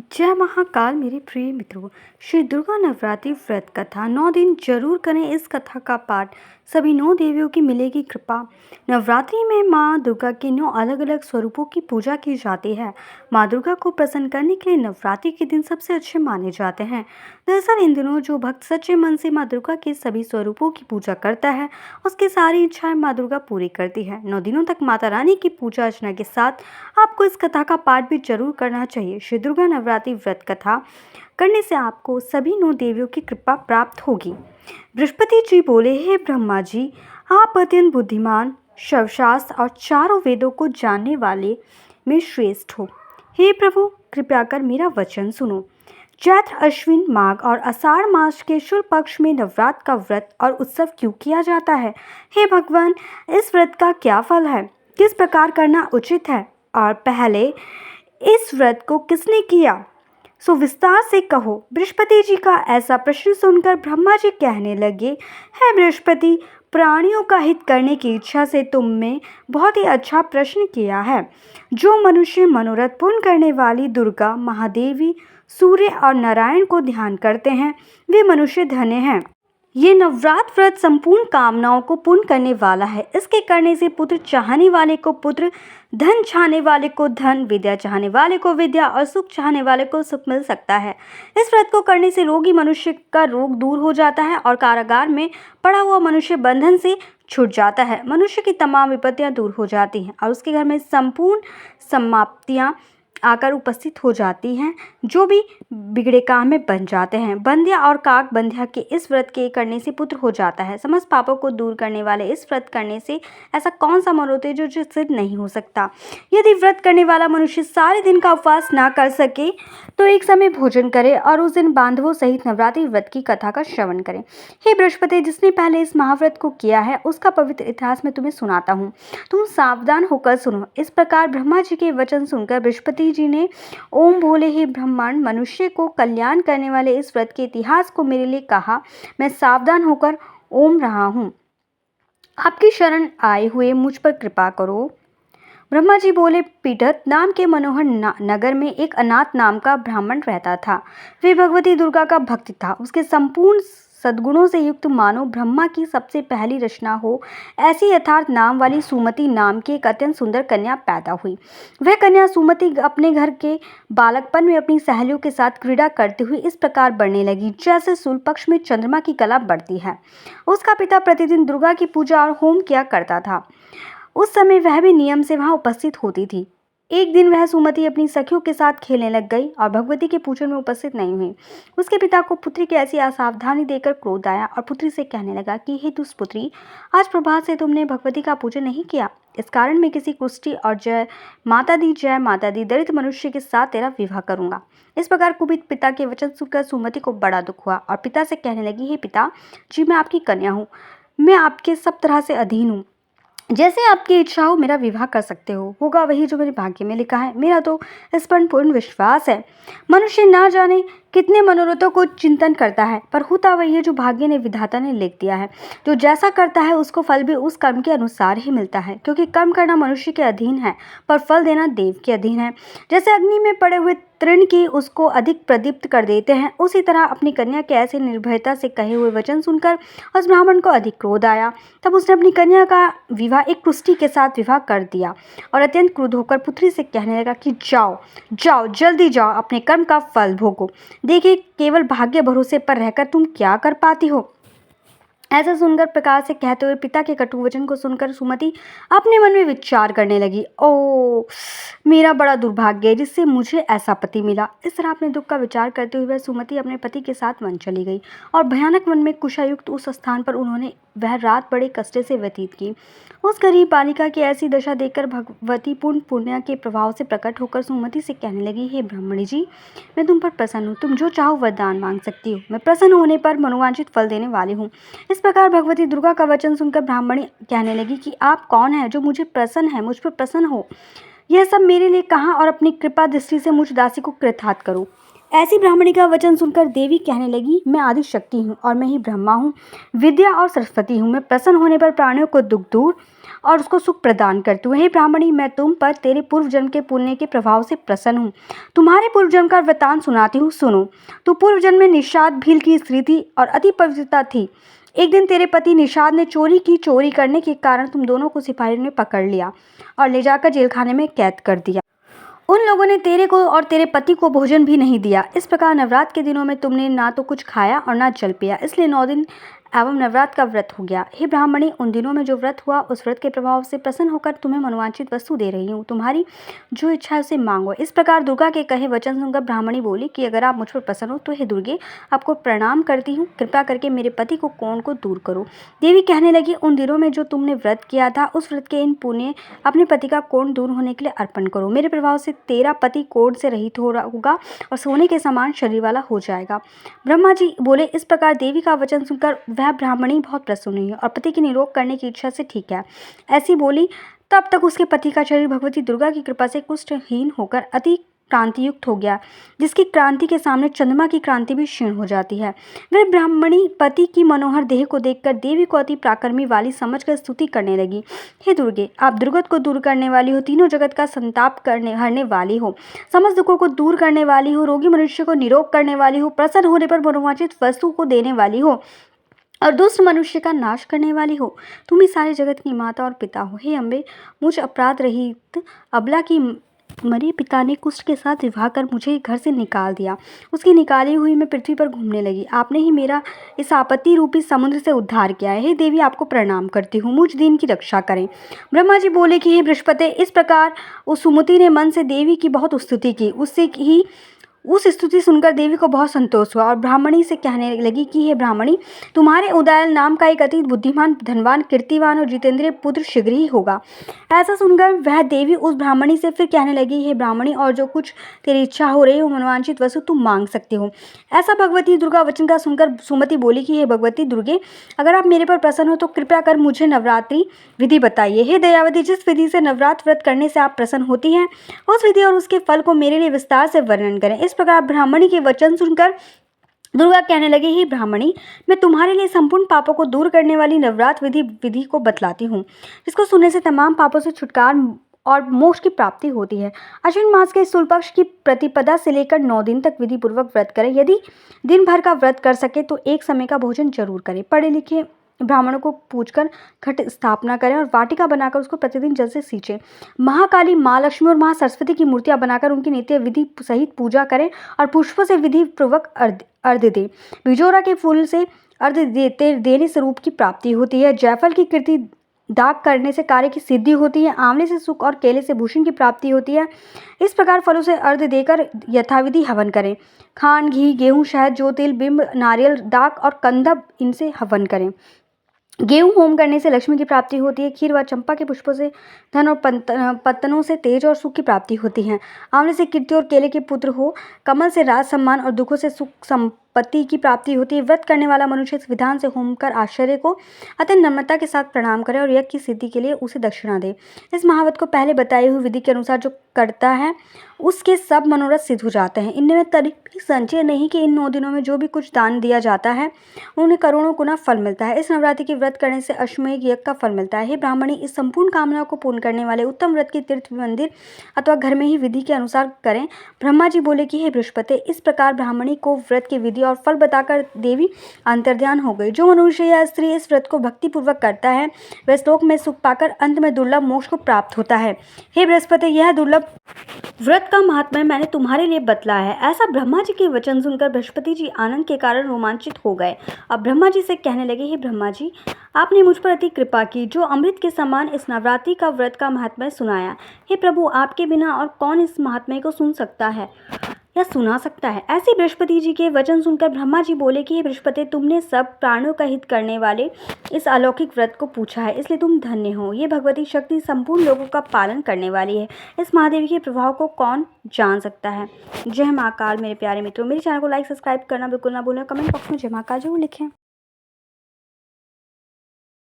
जय महाकाल मेरे प्रिय मित्रों। श्री दुर्गा नवरात्रि व्रत कथा 9 दिन जरूर करें। इस कथा का पाठ सभी 9 देवियों की मिलेगी कृपा। नवरात्रि में माँ दुर्गा के 9 अलग अलग स्वरूपों की पूजा की जाती है। माँ दुर्गा को प्रसन्न करने के लिए नवरात्रि के दिन सबसे अच्छे माने जाते हैं। दरअसल इन दिनों जो भक्त सच्चे मन से माँ दुर्गा के सभी स्वरूपों की पूजा करता है, उसकी सारी इच्छाएं माँ दुर्गा पूरी करती है। 9 दिनों तक माता रानी की पूजा अर्चना के साथ आपको इस कथा का पाठ भी जरूर करना चाहिए। श्री दुर्गा नवरात्रि व्रत कथा करने से आपको सभी 9 देवियों की कृपा प्राप्त होगी। बृहस्पति जी बोले, हे ब्रह्मा जी, आप अत्यंत बुद्धिमान, सर्वशास्त्र और चारों वेदों को जानने वाले में श्रेष्ठ हो। हे प्रभु, कृपया कर मेरा वचन सुनो। चैत्र, अश्विन, माघ और आषाढ़ मास के शुक्ल पक्ष में नवरात्र का व्रत और उत्सव क्यों किया जाता है? हे भगवान, इस व्रत का क्या फल है? किस प्रकार करना उचित है? और पहले इस व्रत को किसने किया, सो विस्तार से कहो। बृहस्पति जी का ऐसा प्रश्न सुनकर ब्रह्मा जी कहने लगे, है बृहस्पति, प्राणियों का हित करने की इच्छा से तुमने बहुत ही अच्छा प्रश्न किया है। जो मनुष्य मनोरथ पूर्ण करने वाली दुर्गा, महादेवी, सूर्य और नारायण को ध्यान करते हैं, वे मनुष्य धन्य हैं। ये नवरात्र व्रत संपूर्ण कामनाओं को पूर्ण करने वाला है। इसके करने से पुत्र चाहने वाले को पुत्र, धन चाहने वाले को धन, विद्या चाहने वाले को विद्या और सुख चाहने वाले को सुख मिल सकता है। इस व्रत को करने से रोगी मनुष्य का रोग दूर हो जाता है और कारागार में पड़ा हुआ मनुष्य बंधन से छूट जाता है। मनुष्य की तमाम विपत्तियां दूर हो जाती हैं और उसके घर में संपूर्ण समाप्तियां आकर उपस्थित हो जाती हैं। जो भी बिगड़े काम में बन जाते हैं। बंध्या और काक बंध्या के इस व्रत के करने से पुत्र हो जाता है। समस्त पापों को दूर करने वाले इस व्रत करने से ऐसा कौन सा मनोरथ है जो सिद्ध नहीं हो सकता? यदि व्रत करने वाला मनुष्य सारे दिन का उपवास ना कर सके तो एक समय भोजन करे और उस दिन बांधवों सहित नवरात्रि व्रत की कथा का श्रवण करें। हे बृहस्पति, जिसने पहले इस महाव्रत को किया है उसका पवित्र इतिहास मैं तुम्हें सुनाता हूँ, तुम सावधान होकर सुनो। इस प्रकार ब्रह्मा जी के वचन सुनकर बृहस्पति जी ने ओम बोले, हे ब्रह्मांड मनुष्य को कल्याण करने वाले इस व्रत के इतिहास को मेरे लिए कहा। मैं सावधान होकर ओम रहा हूँ। आपकी शरण आए हुए मुझ पर कृपा करो। ब्रह्मा जी बोले, पीढ़त नाम के मनोहर नगर में एक अनाथ नाम का ब्राह्मण रहता था। वे भगवती दुर्गा का भक्त था। उसके संपूर्ण सद्गुणों से युक्त मानो ब्रह्मा की सबसे पहली रचना हो ऐसी यथार्थ नाम वाली सुमति नाम की एक अत्यंत सुंदर कन्या पैदा हुई। वह कन्या सुमति अपने घर के बालकपन में अपनी सहेलियों के साथ क्रीड़ा करती हुई इस प्रकार बढ़ने लगी जैसे सूर्य पक्ष में चंद्रमा की कला बढ़ती है। उसका पिता प्रतिदिन दुर्गा की पूजा और होम किया करता था। उस समय वह भी नियम से वहां उपस्थित होती थी। एक दिन वह सुमति अपनी सखियों के साथ खेलने लग गई और भगवती के पूजन में उपस्थित नहीं हुई। उसके पिता को पुत्री की ऐसी असावधानी देकर क्रोध आया और पुत्री से कहने लगा कि हे दुष्ट पुत्री, आज प्रभात से तुमने भगवती का पूजन नहीं किया। इस कारण मैं किसी कुष्ठी और जय माता दी दरिद्र मनुष्य के साथ तेरा विवाह करूंगा। इस प्रकार कुपित पिता के वचन सुनकर सुमति को बड़ा दुख हुआ और पिता से कहने लगी, हे पिता जी, मैं आपकी कन्या हूँ, मैं आपके सब तरह से अधीन हूँ। जैसे आपकी इच्छा हो मेरा विवाह कर सकते हो। होगा वही जो मेरे भाग्य में लिखा है। मेरा तो इस पर पूर्ण विश्वास है। मनुष्य ना जाने कितने मनोरथों को चिंतन करता है, पर होता वही है जो भाग्य ने, विधाता ने लिख दिया है। जो जैसा करता है उसको फल भी उस कर्म के अनुसार ही मिलता है, क्योंकि कर्म करना मनुष्य के अधीन है पर फल देना देव के अधीन है। जैसे अग्नि में पड़े हुए तृण की उसको अधिक प्रदीप्त कर देते हैं, उसी तरह अपनी कन्या के ऐसे निर्भयता से कहे हुए वचन सुनकर उस ब्राह्मण को अधिक क्रोध आया। तब उसने अपनी कन्या का विवाह एक कुष्ठी के साथ विवाह कर दिया और अत्यंत क्रुद्ध होकर पुत्री से कहने लगा कि जाओ जाओ, जल्दी जाओ, अपने कर्म का फल भोगो। देखिए, केवल भाग्य भरोसे पर रहकर तुम क्या कर पाती हो। ऐसा सुनकर प्रकाश से कहते हुए पिता के कटु वचन को सुनकर सुमति अपने मन में विचार करने लगी, ओ मेरा बड़ा दुर्भाग्य है जिससे मुझे ऐसा पति मिला। इस तरह अपने दुख का विचार करते हुए वह सुमति अपने पति के साथ वन चली गई और भयानक वन में कुशायुक्त उस स्थान पर उन्होंने वह रात बड़े कष्ट से व्यतीत की। उस गरीब बालिका की ऐसी दशा देखकर भगवती पूर्ण पुण्य के प्रभाव से प्रकट होकर सुमति से कहने लगी, हे ब्राह्मणी जी, मैं तुम पर प्रसन्न हूँ। तुम जो चाहो वरदान मांग सकती हो। मैं प्रसन्न होने पर मनोवांछित फल देने वाली हूँ। इस प्रकार भगवती दुर्गा का वचन सुनकर ब्राह्मणी कहने लगी कि आप कौन है जो मुझे प्रसन्न है, मुझ पर प्रसन्न हो। यह सब मेरे लिए कहा और अपनी कृपा दृष्टि से मुझ दासी को कृतार्थ करो। ऐसी ब्राह्मणी का वचन सुनकर देवी कहने लगी, मैं आदि शक्ति हूँ और मैं ही ब्रह्मा हूँ, विद्या और सरस्वती हूँ। मैं प्रसन्न होने पर प्राणियों को दुख दूर और उसको सुख प्रदान करती हूँ। हे ब्राह्मणी, मैं तुम पर तेरे पूर्व जन्म के पुण्य के प्रभाव से प्रसन्न हूँ। तुम्हारे पूर्व जन्म का वृतांत सुनाती हूँ, सुनो। तू पूर्व जन्म में निषाद भील की स्त्री थी और अति पवित्रता थी। एक दिन तेरे पति निषाद ने चोरी की। चोरी करने के कारण तुम दोनों को सिपाहियों ने पकड़ लिया और ले जाकर जेलखाने में कैद कर दिया। उन लोगों ने तेरे को और तेरे पति को भोजन भी नहीं दिया। इस प्रकार नवरात्र के दिनों में तुमने ना तो कुछ खाया और ना जल पिया, इसलिए 9 दिन एवं नवरात्र का व्रत हो गया। हे ब्राह्मणी, उन दिनों में जो व्रत हुआ, उस व्रत के प्रभाव से प्रसन्न होकर तुम्हें मनोवांछित वस्तु दे रही हूँ। तुम्हारी जो इच्छा है उसे मांगो। इस प्रकार दुर्गा के कहे वचन सुनकर ब्राह्मणी बोली कि अगर आप मुझ पर प्रसन्न हो तो हे दुर्गे, आपको प्रणाम करती हूँ। कृपा करके मेरे पति को कोढ़ को दूर करो। देवी कहने लगी, उन दिनों में जो तुमने व्रत किया था, उस व्रत के इन पुण्य अपने पति का कोढ़ दूर होने के लिए अर्पण करो। मेरे प्रभाव से तेरा पति कोढ़ से रहित होगा और सोने के समान शरीर वाला हो जाएगा। ब्रह्मा जी बोले, इस प्रकार देवी का वचन सुनकर वह ब्राह्मणी बहुत प्रसन्न हुई और पति की निरोग करने की इच्छा से ठीक है ऐसी बोली। तब तक उसके पति का शरीर भगवती दुर्गा की कृपा से कुष्ठहीन होकर अति क्रांति युक्त हो गया, जिसकी क्रांति के सामने चंद्रमा की क्रांति भी क्षीण हो जाती है। वह ब्राह्मणी पति की मनोहर देह को देखकर देवी को अति प्राक्रमी वाली समझकर स्तुति करने लगी। हे दुर्गे, आप दुर्गत को दूर करने वाली हो, तीनों जगत का संताप हरने वाली हो, समस्त दुखों को दूर करने वाली हो, रोगी मनुष्य को निरोग करने वाली हो, प्रसन्न होने पर मनोवांछित वस्तु को देने वाली हो और दुष्ट मनुष्य का नाश करने वाली हो। तुम ही सारे जगत की माता और पिता हो। हे अम्बे, मुझ अपराध रहित अबला की मरे पिता ने कुष्ठ के साथ विवाह कर मुझे घर से निकाल दिया। उसकी निकाली हुई मैं पृथ्वी पर घूमने लगी। आपने ही मेरा इस आपत्ति रूपी समुद्र से उद्धार किया है। हे देवी, आपको प्रणाम करती हूँ, मुझ दीन की रक्षा करें। ब्रह्मा जी बोले कि हे बृहस्पति, इस प्रकार उस सुमति ने मन से देवी की बहुत स्तुति की। उस स्तुति सुनकर देवी को बहुत संतोष हुआ और ब्राह्मणी से कहने लगी कि हे ब्राह्मणी, तुम्हारे उदयन नाम का एक अति बुद्धिमान, धनवान, कीर्तिवान और जितेंद्रिय पुत्र शीघ्र ही होगा। ऐसा सुनकर वह देवी उस ब्राह्मणी से फिर कहने लगी, हे ब्राह्मणी, और जो कुछ तेरी इच्छा हो रही हो, मनोवांछित वस्तु तुम मांग सकते हो। ऐसा भगवती दुर्गा वचन का सुनकर सुमति बोली कि हे भगवती दुर्गे, अगर आप मेरे पर प्रसन्न हो तो कृपया कर मुझे नवरात्रि विधि बताइए। हे दयावती, जिस विधि से नवरात्र व्रत करने से आप प्रसन्न होती हैं, उस विधि और उसके फल को मेरे लिए विस्तार से वर्णन करें। इस प्रकार ब्राह्मणी के वचन सुनकर दुर्गा कहने लगी, हे ब्राह्मणी, मैं तुम्हारे लिए संपूर्ण पापों को दूर करने वाली नवरात्र विधि को बतलाती हूँ, जिसको सुनने से तमाम पापों से छुटकारा और मोक्ष की प्राप्ति होती है। अश्विन मास के शुक्ल पक्ष की प्रतिपदा से लेकर 9 दिन तक विधि पूर्वक व्रत करें। यदि दिन भर का व्रत कर सके तो एक समय का भोजन जरूर करें। पढ़े लिखे ब्राह्मणों को पूछकर घट स्थापना करें और वाटिका बनाकर उसको प्रतिदिन जल से सींचें। महाकाली, माँ लक्ष्मी और माँ सरस्वती की मूर्तियां बनाकर उनकी नित्य विधि सहित पूजा करें और पुष्पों से विधि पूर्वक अर्घ्य दें। बिजोरा के फूल से अर्घ्य देने से रूप की प्राप्ति होती है। जायफल की कीर्ति दाग करने से कार्य की सिद्धि होती है। आंवले से सुख और केले से भूषण की प्राप्ति होती है। इस प्रकार फलों से अर्घ्य देकर यथाविधि हवन करें। खांड, घी, गेहूं, शहद, जौ, तिल, बिंब, नारियल, दाक और कंदब, इनसे हवन करें। गेहूं होम करने से लक्ष्मी की प्राप्ति होती है। खीर व चंपा के पुष्पों से धन और पत्तनों से तेज और सुख की प्राप्ति होती है। आंवले से कीर्ति और केले के पुत्र हो। कमल से राज सम्मान और दुखों से सुख संपत्ति की प्राप्ति होती है। व्रत करने वाला मनुष्य इस विधान से होम कर आश्चर्य को अत्यंत नम्रता के साथ प्रणाम करे और यज्ञ की सिद्धि के लिए उसे दक्षिणा दे। इस महावत को पहले बताई हुई विधि के अनुसार जो करता है उसके सब मनोरथ सिद्ध हो जाते हैं। इनमें तनिक भी संचय नहीं कि इन 9 दिनों में जो भी कुछ दान दिया जाता है उन्हें करोड़ों गुना फल मिलता है। इस नवरात्रि के व्रत करने से अश्वमेध यज्ञ का फल मिलता है। हे ब्राह्मणी, इस संपूर्ण कामनाओं को पूर्ण करने वाले उत्तम व्रत की तीर्थ, मंदिर अथवा घर में ही विधि के अनुसार करें। ब्रह्मा जी बोले कि हे बृहस्पति, इस प्रकार ब्राह्मणी को व्रत की विधि और फल बताकर देवी अंतर्ध्यान हो गई। जो मनुष्य या स्त्री इस व्रत को भक्तिपूर्वक करता है वह श्लोक में सुख पाकर अंत में दुर्लभ मोक्ष को प्राप्त होता है। हे बृहस्पति, यह दुर्लभ व्रत का महात्म्य मैंने तुम्हारे लिए बतलाया है। ऐसा ब्रह्मा जी के वचन सुनकर बृहस्पति जी आनंद के कारण रोमांचित हो गए। अब ब्रह्मा जी से कहने लगे, हे ब्रह्मा जी, आपने मुझ पर अति कृपा की, जो अमृत के समान इस नवरात्रि का व्रत का महात्म्य सुनाया। हे प्रभु, आपके बिना और कौन इस महात्म्य को सुन सकता है या सुना सकता है। ऐसे बृहस्पति जी के वचन सुनकर ब्रह्मा जी बोले कि हे बृहस्पति, तुमने सब प्राणियों का हित करने वाले इस अलौकिक व्रत को पूछा है, इसलिए तुम धन्य हो। ये भगवती शक्ति संपूर्ण लोगों का पालन करने वाली है। इस महादेवी के प्रभाव को कौन जान सकता है। जय महाकाल। मेरे प्यारे मित्रों, मेरे चैनल को लाइक सब्सक्राइब करना बिल्कुल ना भूलें। कमेंट बॉक्स में जय महाकाल जरूर लिखें।